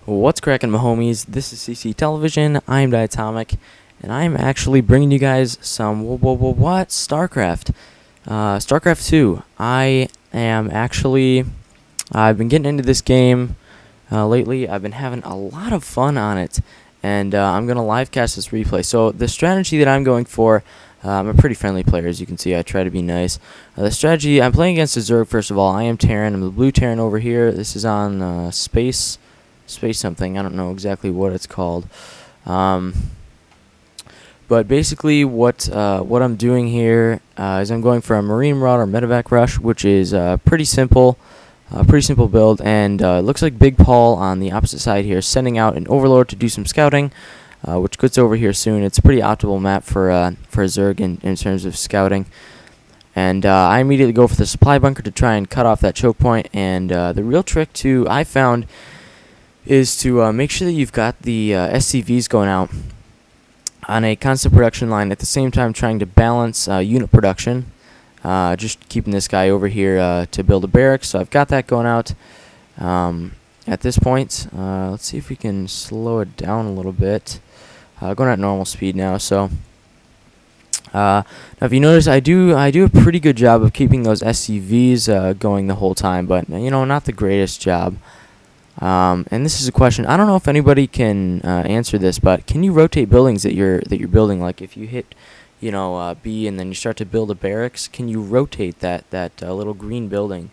What's cracking, my homies? This is CC Television. I'm Diatomic, and I'm actually bringing you guys some what? StarCraft. StarCraft 2. I've been getting into this game lately. I've been having a lot of fun on it, and I'm going to live cast this replay. So the strategy that I'm going for, I'm a pretty friendly player, as you can see. I try to be nice. The strategy, I'm playing against a Zerg, first of all. I am Terran. I'm the blue Terran over here. This is on Space something. I don't know exactly what it's called. But basically what I'm doing here is I'm going for a Marine Marauder Medevac Rush, which is pretty simple build, and it looks like Big Paul on the opposite side here is sending out an Overlord to do some scouting, which gets over here soon. It's a pretty optimal map for a Zerg in terms of scouting. And I immediately go for the supply bunker to try and cut off that choke point. And the real trick I found is to make sure that you've got the SCVs going out on a constant production line, at the same time trying to balance unit production. Just keeping this guy over here to build a barracks. So I've got that going out at this point. Let's see if we can slow it down a little bit. Going at normal speed now. So now if you notice, I do a pretty good job of keeping those SCVs going the whole time, but not the greatest job. And this is a question. I don't know if anybody can answer this, but can you rotate buildings that you're building? Like if you hit, B, and then you start to build a barracks, can you rotate that little green building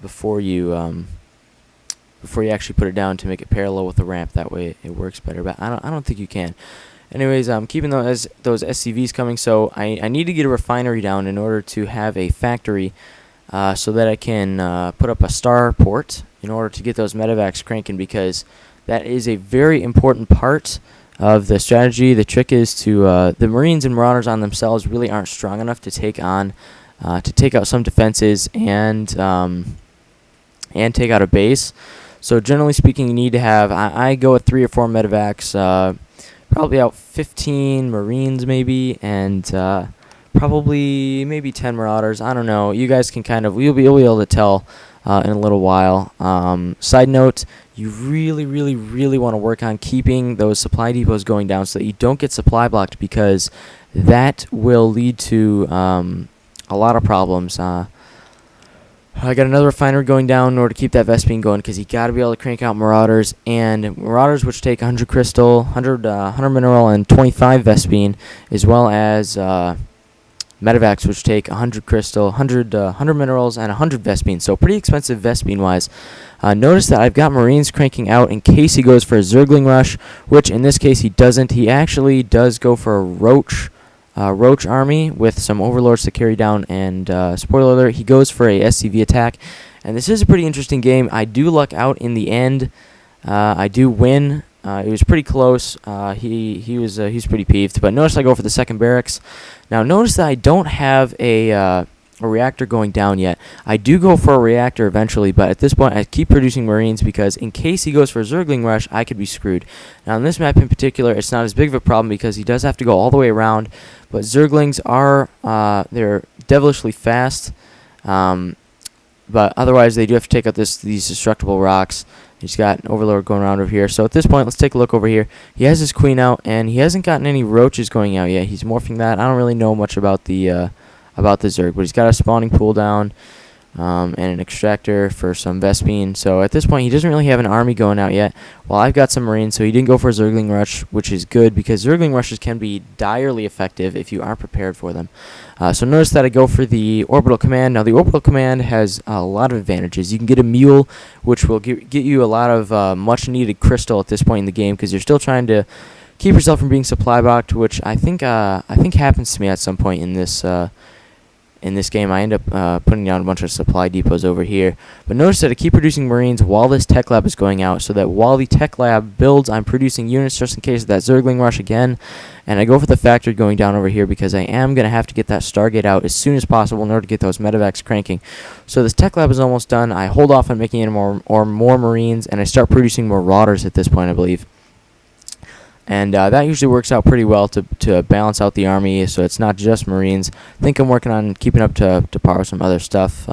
before you actually put it down to make it parallel with the ramp? That way it works better. But I don't think you can. Anyways, I'm keeping those SCVs coming. So I need to get a refinery down in order to have a factory, so that I can put up a star port in order to get those medevacs cranking, because that is a very important part of the strategy. The trick is to the Marines and Marauders on themselves really aren't strong enough to take out some defenses and take out a base. So generally speaking, you need to have, I go with 3 or 4 medevacs, probably out 15 Marines maybe, and probably maybe 10 Marauders. I don't know. You guys can you'll be able to tell in a little while. Side note, you really want to work on keeping those supply depots going down so that you don't get supply blocked, because that will lead to a lot of problems. I got another refinery going down in order to keep that Vespene going, because you got to be able to crank out Marauders, and Marauders which take 100 crystal, 100 mineral, and 25 Vespene, as well as medevacs which take 100 crystal, 100 minerals, and 100 Vespene. So pretty expensive Vespene-wise. Notice that I've got Marines cranking out in case he goes for a Zergling rush, which in this case he doesn't. He actually does go for a Roach army with some Overlords to carry down, and spoiler alert, he goes for a SCV attack. And this is a pretty interesting game. I do luck out in the end. I do win. It was pretty close. He's pretty peeved. But notice I go for the second barracks. Now notice that I don't have a reactor going down yet. I do go for a reactor eventually, but at this point I keep producing Marines, because in case he goes for a Zergling rush, I could be screwed. Now on this map in particular, it's not as big of a problem because he does have to go all the way around, but Zerglings are they're devilishly fast. But otherwise they do have to take out these destructible rocks. He's got an Overlord going around over here. So at this point, let's take a look over here. He has his Queen out, and he hasn't gotten any Roaches going out yet. He's morphing that. I don't really know much about the Zerg, but he's got a spawning pool down, and an extractor for some Vespene. So at this point, he doesn't really have an army going out yet. Well, I've got some Marines, so he didn't go for a Zergling rush, which is good, because Zergling rushes can be direly effective if you aren't prepared for them. So notice that I go for the Orbital Command. Now the Orbital Command has a lot of advantages. You can get a Mule, which will get you a lot of much needed crystal at this point in the game, because you're still trying to keep yourself from being supply blocked, which I think happens to me at some point in this game. I end up putting down a bunch of supply depots over here. But notice that I keep producing Marines while this tech lab is going out, so that while the tech lab builds, I'm producing units just in case of that Zergling rush again. And I go for the factory going down over here, because I am going to have to get that Stargate out as soon as possible in order to get those medevacs cranking. So this tech lab is almost done. I hold off on making any more Marines, and I start producing Marauders at this point, I believe. And that usually works out pretty well to balance out the army, so it's not just Marines. I think I'm working on keeping up to par with some other stuff.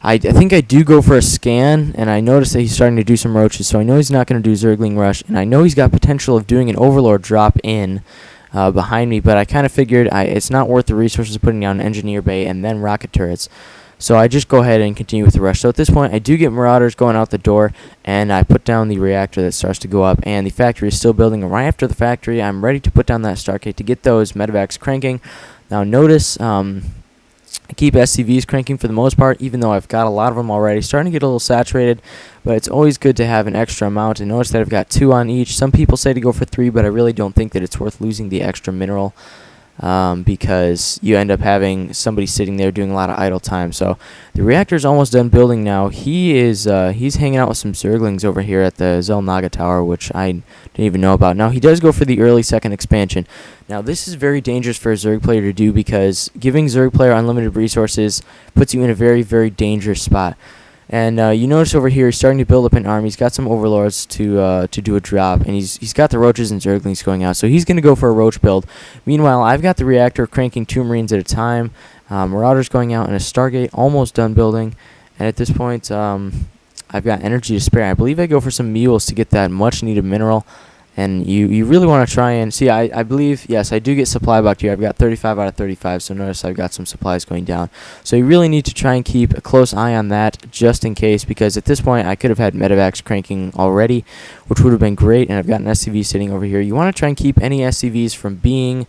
I think I do go for a scan, and I notice that he's starting to do some roaches, so I know he's not going to do Zergling Rush, and I know he's got potential of doing an Overlord drop in behind me, but I kind of figured it's not worth the resources of putting down Engineer Bay and then rocket turrets. So I just go ahead and continue with the rush. So at this point, I do get Marauders going out the door, and I put down the reactor that starts to go up, and the factory is still building. And right after the factory, I'm ready to put down that Stargate to get those medevacs cranking. Now notice I keep SCVs cranking for the most part, even though I've got a lot of them already. Starting to get a little saturated, but it's always good to have an extra amount. And notice that I've got 2 on each. Some people say to go for 3, but I really don't think that it's worth losing the extra mineral. Because you end up having somebody sitting there doing a lot of idle time. So the reactor's almost done building now. He's hanging out with some Zerglings over here at the Zelnaga Tower, which I didn't even know about. Now he does go for the early second expansion. Now this is very dangerous for a Zerg player to do, because giving Zerg player unlimited resources puts you in a very, very dangerous spot. And you notice over here he's starting to build up an army. He's got some overlords to do a drop, and he's got the roaches and Zerglings going out. So he's going to go for a roach build. Meanwhile, I've got the reactor cranking 2 Marines at a time. Marauders going out, and a Stargate almost done building. And at this point, I've got energy to spare. I believe I go for some mules to get that much needed mineral. And you really want to try and see, I believe, yes, I do get supply back here. I've got 35 out of 35, so notice I've got some supplies going down. So you really need to try and keep a close eye on that just in case, because at this point I could have had medevacs cranking already, which would have been great, and I've got an SCV sitting over here. You want to try and keep any SCVs from being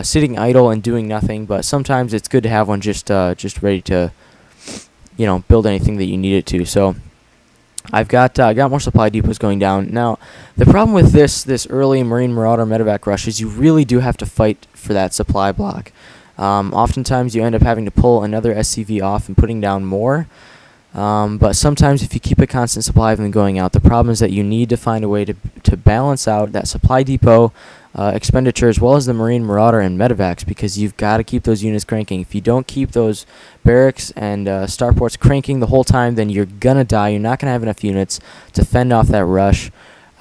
sitting idle and doing nothing, but sometimes it's good to have one just ready to, build anything that you need it to. So I've got more supply depots going down. Now, the problem with this early Marine Marauder medevac rush is you really do have to fight for that supply block. Oftentimes you end up having to pull another SCV off and putting down more. But sometimes if you keep a constant supply of them going out, the problem is that you need to find a way to balance out that supply depot expenditure as well as the Marine Marauder and medevacs, because you've got to keep those units cranking. If you don't keep those barracks and starports cranking the whole time, then you're gonna die. You're not gonna have enough units to fend off that rush,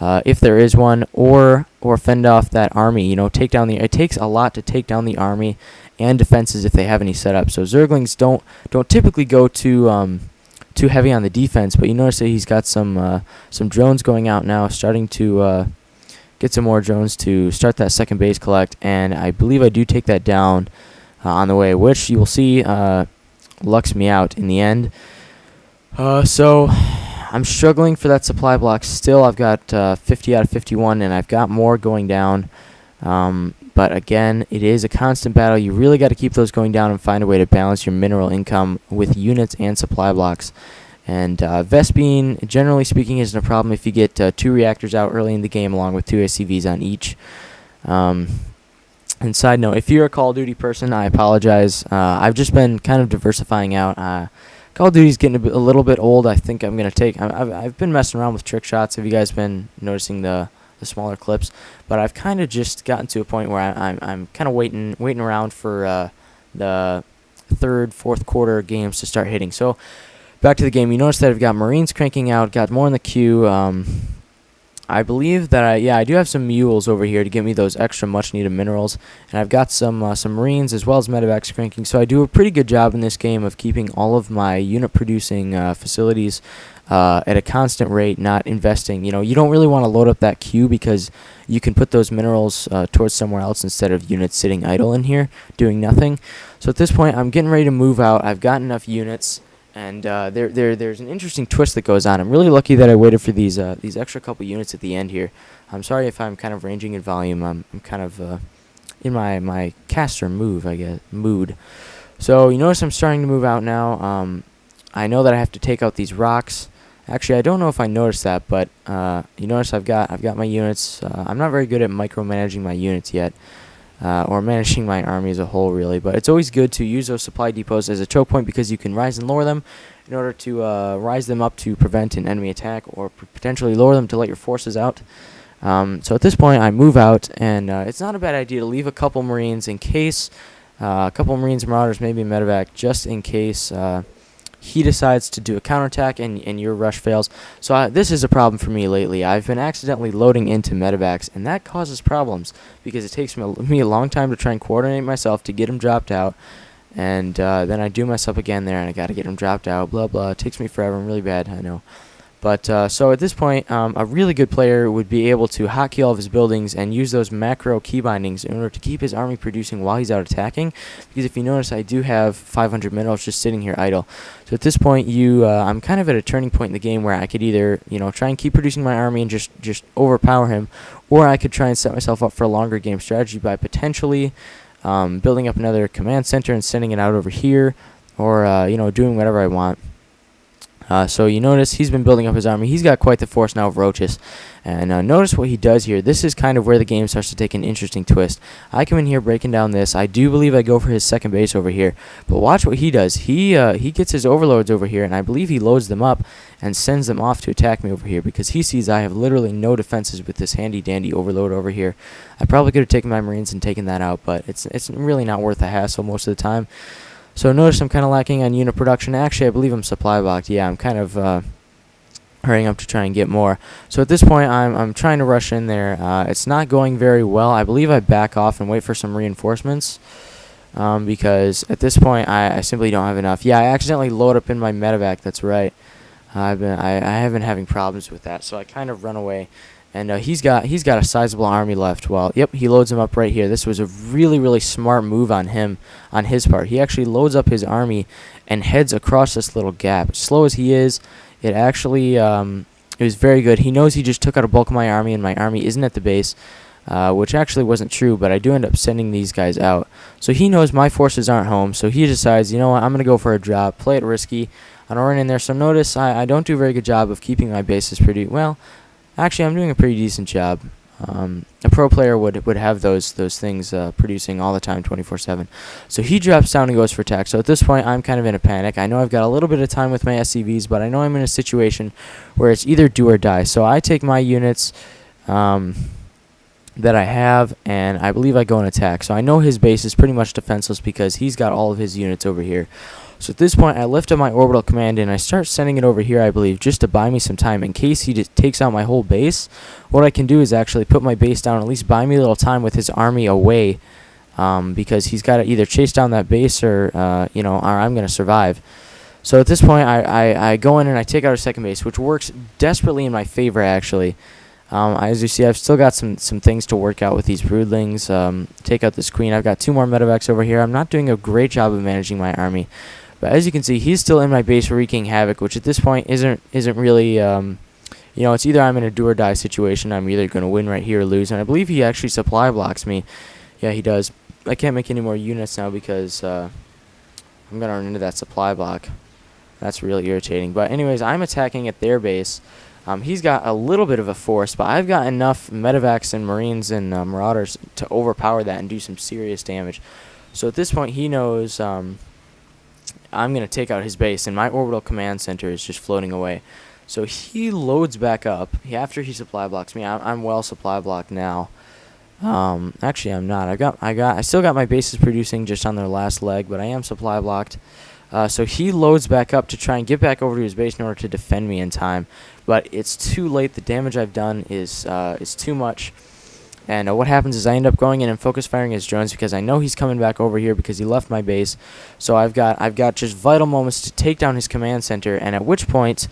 if there is one, or fend off that army. Take down it takes a lot to take down the army and defenses if they have any set up. So Zerglings don't typically go too heavy on the defense, but you notice that he's got some drones going out now, starting to get some more drones to start that second base collect, and I believe I do take that down on the way, which you will see lucks me out in the end. So I'm struggling for that supply block still. I've got 50 out of 51, and I've got more going down. But again, it is a constant battle. You really got to keep those going down and find a way to balance your mineral income with units and supply blocks. And Vespene, generally speaking, isn't a problem if you get 2 reactors out early in the game along with 2 SCVs on each. And side note, if you're a Call of Duty person, I apologize. I've just been kind of diversifying out. Call of Duty's getting a little bit old. I think I'm going to take... I've been messing around with trick shots. Have you guys been noticing the smaller clips? But I've kind of just gotten to a point where I'm kind of waiting around for the 3rd, 4th quarter games to start hitting. So back to the game. You notice that I've got Marines cranking out, got more in the queue. I believe that I do have some mules over here to give me those extra much needed minerals, and I've got some Marines as well as medevacs cranking. So I do a pretty good job in this game of keeping all of my unit producing facilities at a constant rate, not investing. You don't really want to load up that queue because you can put those minerals towards somewhere else instead of units sitting idle in here doing nothing. So at this point, I'm getting ready to move out. I've got enough units. And there's an interesting twist that goes on. I'm really lucky that I waited for these extra couple units at the end here. I'm sorry if I'm kind of ranging in volume. I'm kind of in my caster mood. So you notice I'm starting to move out now. I know that I have to take out these rocks. Actually, I don't know if I noticed that, but you notice I've got my units. I'm not very good at micromanaging my units yet. Or managing my army as a whole, really. But it's always good to use those supply depots as a choke point because you can rise and lower them in order to rise them up to prevent an enemy attack or potentially lower them to let your forces out. So at this point, I move out, and it's not a bad idea to leave a couple Marines in case, a couple Marines and Marauders, maybe a medevac, just in case he decides to do a counterattack and your rush fails. So this is a problem for me lately. I've been accidentally loading into medevacs, and that causes problems because it takes me a long time to try and coordinate myself to get them dropped out. And then I do mess up again there, and I got to get him dropped out. Blah blah. It takes me forever. I'm really bad, I know. But so at this point, a really good player would be able to hotkey all of his buildings and use those macro key bindings in order to keep his army producing while he's out attacking. Because if you notice, I do have 500 minerals just sitting here idle. So at this point, I'm kind of at a turning point in the game where I could either try and keep producing my army and just overpower him, or I could try and set myself up for a longer game strategy by potentially building up another command center and sending it out over here, or doing whatever I want. So you notice he's been building up his army. He's got quite the force now of roaches. And notice what he does here. This is kind of where the game starts to take an interesting twist. I come in here breaking down this. I do believe I go for his second base over here. But watch what he does. He gets his overlords over here, and I believe he loads them up and sends them off to attack me over here because he sees I have literally no defenses with this handy-dandy overlord over here. I probably could have taken my Marines and taken that out, but it's really not worth the hassle most of the time. So notice I'm kind of lacking on unit production. Actually, I believe I'm supply blocked. Yeah, I'm kind of hurrying up to try and get more. So at this point, I'm trying to rush in there. It's not going very well. I believe I back off and wait for some reinforcements because at this point I simply don't have enough. Yeah, I accidentally load up in my medevac. That's right. I have been having problems with that, so I kind of run away. And he's got a sizable army left. Well, yep, he loads him up right here. This was a really smart move on his part. He actually loads up his army and heads across this little gap. Slow as he is, it actually it was very good. He knows he just took out a bulk of my army, and my army isn't at the base, which actually wasn't true, but I do end up sending these guys out. So he knows my forces aren't home, so he decides, you know what, I'm going to go for a drop, play it risky. I don't run in there. So notice I don't do a very good job of keeping my bases pretty well. Actually, I'm doing a pretty decent job. A pro player would have those things producing all the time, 24/7. So he drops down and goes for attack. So at this point, I'm kind of in a panic. I know I've got a little bit of time with my SCVs, but I know I'm in a situation where it's either do or die. So I take my units that I have, and I believe I go and attack. So I know his base is pretty much defenseless because he's got all of his units over here. So at this point, I lift up my orbital command and I start sending it over here, I believe, just to buy me some time. In case he just takes out my whole base, what I can do is actually put my base down, at least buy me a little time with his army away, because he's got to either chase down that base or, or I'm going to survive. So at this point, I go in and I take out a second base, which works desperately in my favor, actually. As you see, I've still got some things to work out with these broodlings. Take out this queen. I've got 2 more medevacs over here. I'm not doing a great job of managing my army. But as you can see, he's still in my base wreaking havoc, which at this point isn't really, it's either I'm in a do or die situation. I'm either going to win right here or lose. And I believe he actually supply blocks me. Yeah, he does. I can't make any more units now because I'm going to run into that supply block. That's really irritating. But anyways, I'm attacking at their base. He's got a little bit of a force, but I've got enough medevacs and marines and marauders to overpower that and do some serious damage. So at this point, he knows I'm going to take out his base, and my orbital command center is just floating away. So he loads back up. After he supply blocks me, I'm well supply blocked now. Actually, I'm not. I still got my bases producing just on their last leg, but I am supply blocked. So he loads back up to try and get back over to his base in order to defend me in time. But it's too late. The damage I've done is too much. And what happens is I end up going in and focus firing his drones because I know he's coming back over here because he left my base. So I've got just vital moments to take down his command center, and at which point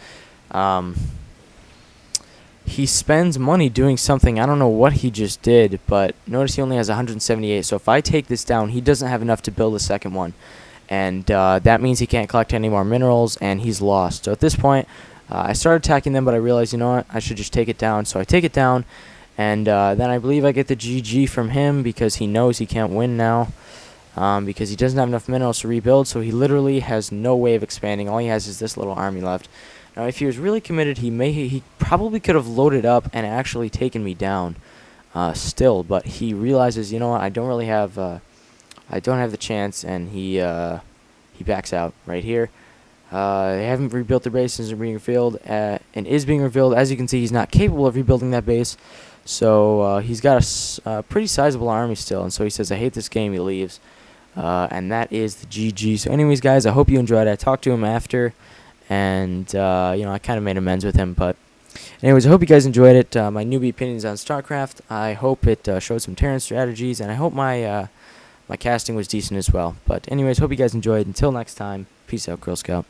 he spends money doing something. I don't know what he just did, but notice he only has 178. So if I take this down, he doesn't have enough to build a second one. And that means he can't collect any more minerals, and he's lost. So at this point, I started attacking them, but I realized, you know what, I should just take it down. So I take it down, and then I believe I get the GG from him because he knows he can't win now because he doesn't have enough minerals to rebuild, so he literally has no way of expanding. All he has is this little army left. Now, if he was really committed, he probably could have loaded up and actually taken me down still, but he realizes, you know what, I don't have the chance, and he backs out right here. They haven't rebuilt their base since being revealed, and is being revealed. As you can see, he's not capable of rebuilding that base, so he's got a pretty sizable army still, and so he says, I hate this game, he leaves, and that is the GG. So anyways, guys, I hope you enjoyed it. I talked to him after, and I kind of made amends with him, but anyways, I hope you guys enjoyed it. My newbie opinions on StarCraft. I hope it showed some Terran strategies, and I hope my my casting was decent as well. But anyways, hope you guys enjoyed. Until next time, peace out, Girl Scout.